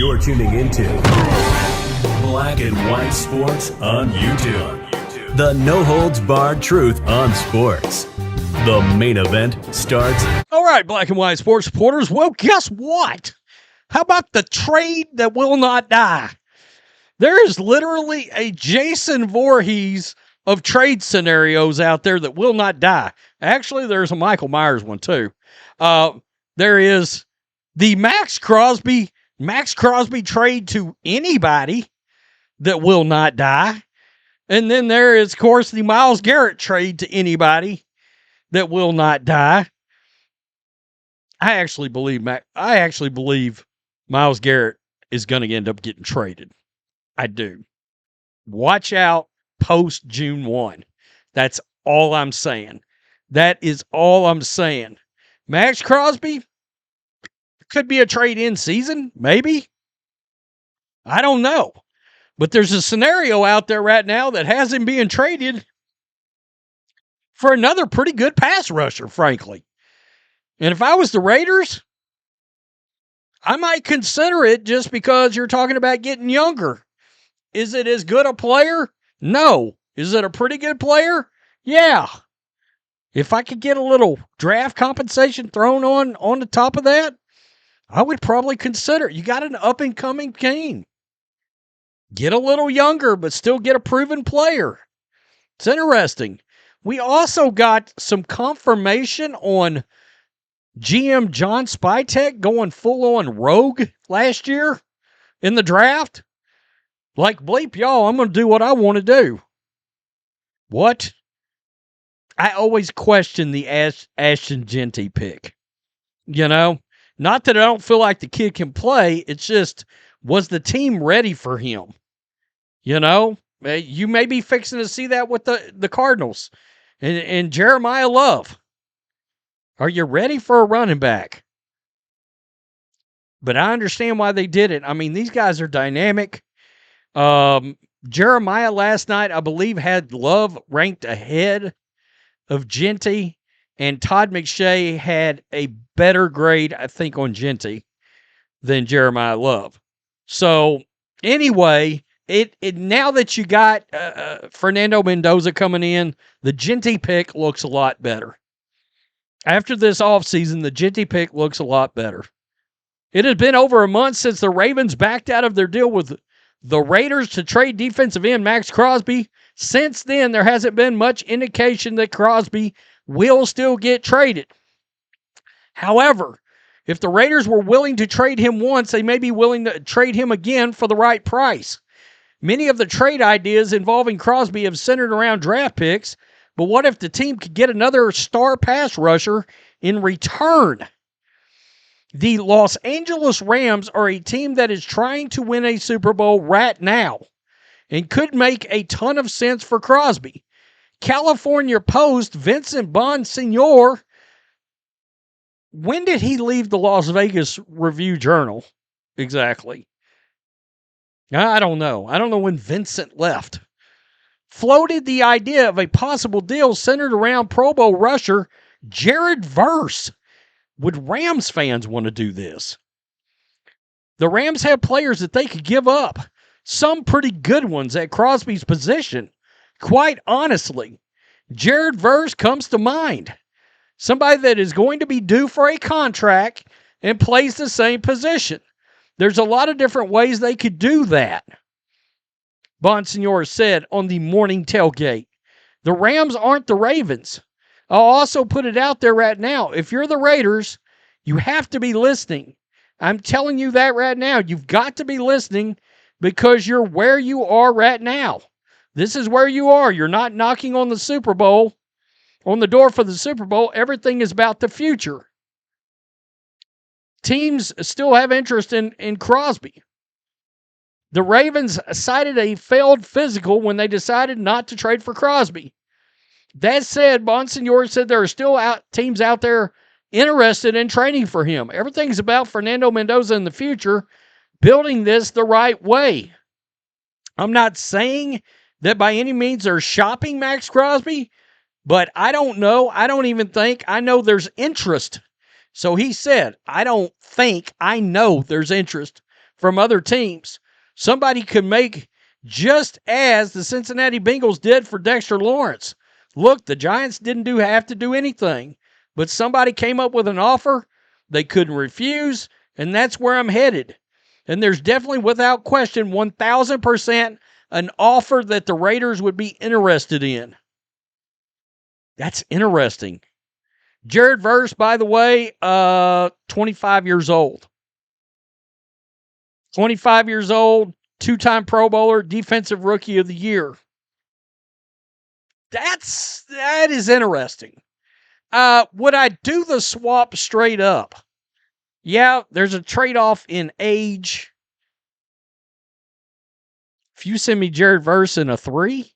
You're tuning into Black and White Sports on YouTube. The no-holds-barred truth on sports. The main event starts. All right, Black and White Sports supporters. Well, guess what? How about the trade that will not die? There is literally a Jason Voorhees of trade scenarios out there that will not die. Actually, there's a Michael Myers one too. There is the Maxx Crosby trade to anybody that will not die. And then there is, of course, the Myles Garrett trade to anybody that will not die. I actually believe Myles Garrett is going to end up getting traded. I do. Watch out post June 1. That's all I'm saying. That is all I'm saying. Maxx Crosby could be a trade in season, maybe. I don't know. But there's a scenario out there right now that has him being traded for another pretty good pass rusher, frankly. And if I was the Raiders, I might consider it just because you're talking about getting younger. Is it as good a player? No. Is it a pretty good player? Yeah. If I could get a little draft compensation thrown on the top of that, I would probably consider it. You got an up-and-coming team. Get a little younger, but still get a proven player. It's interesting. We also got some confirmation on GM John Spytek going full-on rogue last year in the draft. Like, bleep y'all, I'm going to do what I want to do. What? I always question the Ashton Jeanty pick. You know? Not that I don't feel like the kid can play. It's just, was the team ready for him? You know? You may be fixing to see that with the Cardinals and Jeremiah Love. Are you ready for a running back? But I understand why they did it. I mean, these guys are dynamic. Jeremiah last night, I believe, had Love ranked ahead of Jeanty, and Todd McShay had a better grade, I think, on Jeanty than Jeremiah Love. So, anyway, it now that you got Fernando Mendoza coming in, the Jeanty pick looks a lot better. After this offseason, the Jeanty pick looks a lot better. It has been over a month since the Ravens backed out of their deal with the Raiders to trade defensive end Maxx Crosby. Since then, there hasn't been much indication that Crosby will still get traded. However, if the Raiders were willing to trade him once, they may be willing to trade him again for the right price. Many of the trade ideas involving Crosby have centered around draft picks, but what if the team could get another star pass rusher in return? The Los Angeles Rams are a team that is trying to win a Super Bowl right now and could make a ton of sense for Crosby. California Post, Vincent Bonsignor, when did he leave the Las Vegas Review-Journal exactly? I don't know. I don't know when Vincent left. Floated the idea of a possible deal centered around Pro Bowl rusher Jared Verse. Would Rams fans want to do this? The Rams have players that they could give up. Some pretty good ones at Crosby's position. Quite honestly, Jared Verse comes to mind. Somebody that is going to be due for a contract and plays the same position. There's a lot of different ways they could do that. Bonsignor said on the morning tailgate. The Rams aren't the Ravens. I'll also put it out there right now. If you're the Raiders, you have to be listening. I'm telling you that right now. You've got to be listening because you're where you are right now. This is where you are. You're not knocking on the Super Bowl, on the door for the Super Bowl. Everything is about the future. Teams still have interest in Crosby. The Ravens cited a failed physical when they decided not to trade for Crosby. That said, Bonsignor said there are still teams out there interested in trading for him. Everything's about Fernando Mendoza in the future, building this the right way. I'm not saying that by any means they're shopping Maxx Crosby, but I don't know. I don't even think. I know there's interest. So he said, I don't think, I know there's interest from other teams. Somebody could make just as the Cincinnati Bengals did for Dexter Lawrence. Look, the Giants didn't have to do anything, but somebody came up with an offer they couldn't refuse, and that's where I'm headed. And there's definitely, without question, 1,000% an offer that the Raiders would be interested in. That's interesting. Jared Verse, by the way, 25 years old. 25 years old, two-time Pro Bowler, Defensive Rookie of the Year. That is interesting. Would I do the swap straight up? Yeah, there's a trade-off in age. If you send me Jared Verse in a 3,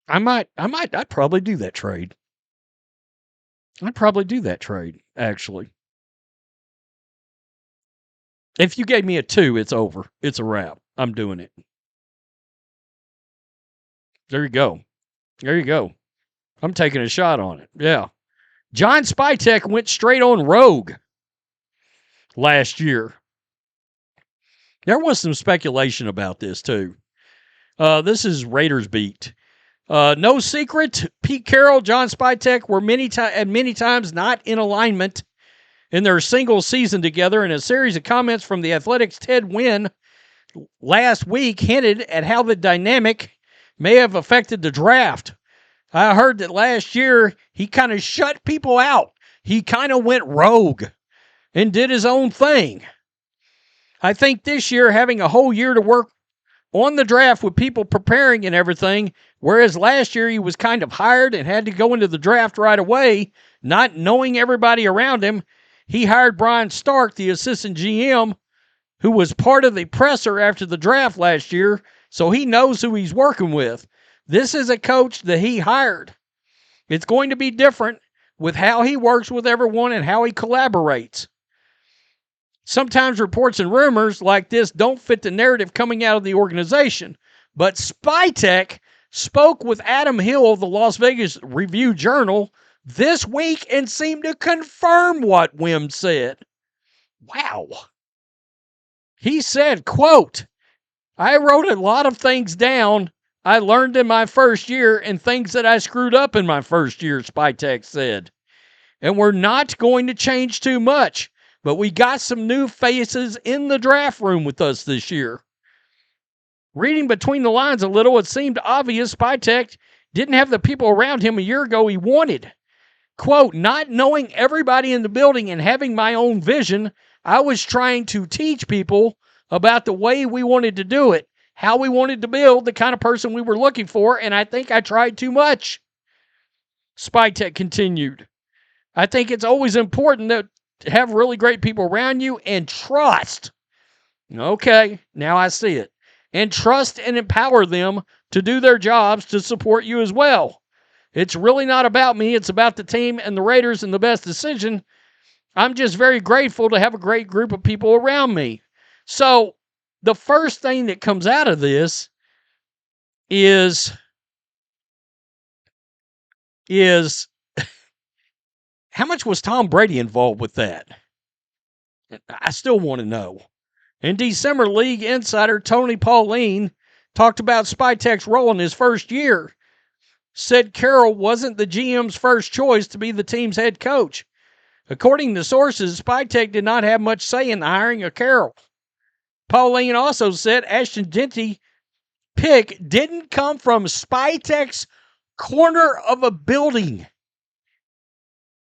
I'd probably do that trade. Actually. If you gave me a 2, it's over. It's a wrap. I'm doing it. There you go. I'm taking a shot on it. Yeah. John Spytek went straight on rogue last year. There was some speculation about this, too. This is Raiders Beat. No secret, Pete Carroll, John Spytek were many times not in alignment in their single season together, and a series of comments from the Athletics' Ted Wynn last week hinted at how the dynamic may have affected the draft. I heard that last year he kind of shut people out. He kind of went rogue and did his own thing. I think this year, having a whole year to work on the draft with people preparing and everything, whereas last year he was kind of hired and had to go into the draft right away, not knowing everybody around him, he hired Brian Stark, the assistant GM, who was part of the presser after the draft last year, so he knows who he's working with. This is a coach that he hired. It's going to be different with how he works with everyone and how he collaborates. Sometimes reports and rumors like this don't fit the narrative coming out of the organization, but Spytek spoke with Adam Hill of the Las Vegas Review-Journal this week and seemed to confirm what Wim said. Wow. He said, quote, I wrote a lot of things down I learned in my first year and things that I screwed up in my first year, Spytek said. And we're not going to change too much, but we got some new faces in the draft room with us this year. Reading between the lines a little, it seemed obvious Spytek didn't have the people around him a year ago he wanted. Quote, not knowing everybody in the building and having my own vision, I was trying to teach people about the way we wanted to do it, how we wanted to build, the kind of person we were looking for, and I think I tried too much. Spytek continued, I think it's always important to have really great people around you and trust. Okay, now I see it. And trust and empower them to do their jobs to support you as well. It's really not about me. It's about the team and the Raiders and the best decision. I'm just very grateful to have a great group of people around me. So the first thing that comes out of this is how much was Tom Brady involved with that? I still want to know. In December, league insider Tony Pauline talked about Spytek's role in his first year. Said Carroll wasn't the GM's first choice to be the team's head coach. According to sources, Spytek did not have much say in the hiring of Carroll. Pauline also said Ashton Genty pick didn't come from Spytek's corner of a building.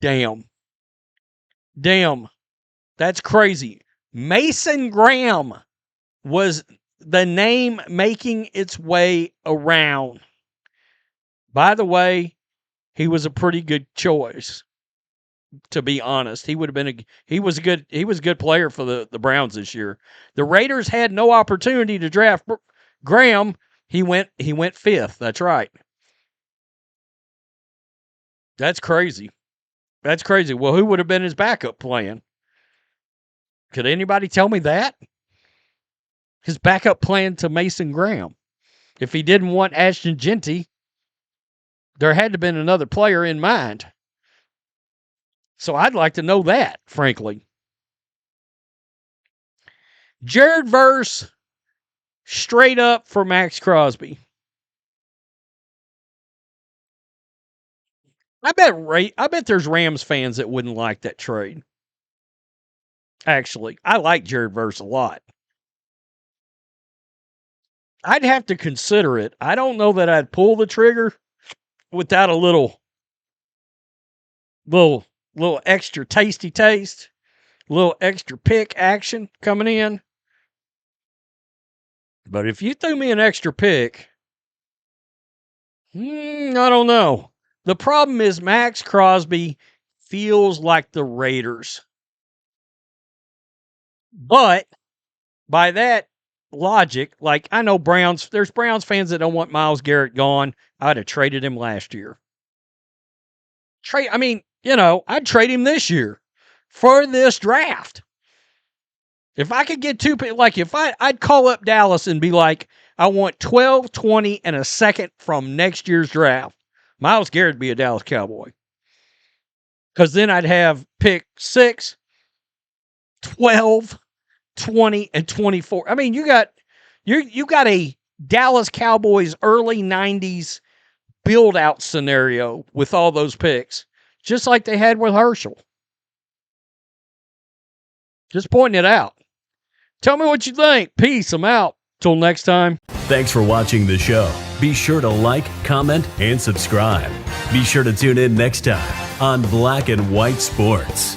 Damn. That's crazy. Mason Graham was the name making its way around. By the way, he was a pretty good choice, to be honest. He was a good player for the Browns this year. The Raiders had no opportunity to draft Graham. He went 5th. That's right. That's crazy. Well, who would have been his backup plan? Could anybody tell me that? His backup plan to Mason Graham. If he didn't want Ashton Genty, there had to have been another player in mind. So I'd like to know that, frankly. Jared Verse straight up for Maxx Crosby. I bet there's Rams fans that wouldn't like that trade. Actually, I like Jared Verse a lot. I'd have to consider it. I don't know that I'd pull the trigger without a little extra tasty taste, a little extra pick action coming in. But if you threw me an extra pick, I don't know. The problem is Maxx Crosby feels like the Raiders. But by that logic, like I know there's Browns fans that don't want Myles Garrett gone. I'd have traded him last year. I'd trade him this year for this draft. If I could get I'd call up Dallas and be like, I want 12, 20, and a second from next year's draft. Myles Garrett would be a Dallas Cowboy. Because then I'd have pick 6, 12, 20, and 24. I mean, you got a Dallas Cowboys early 90s build-out scenario with all those picks, just like they had with Herschel. Just pointing it out. Tell me what you think. Peace. I'm out. Till next time. Thanks for watching the show. Be sure to like, comment, and subscribe. Be sure to tune in next time on Black and White Sports.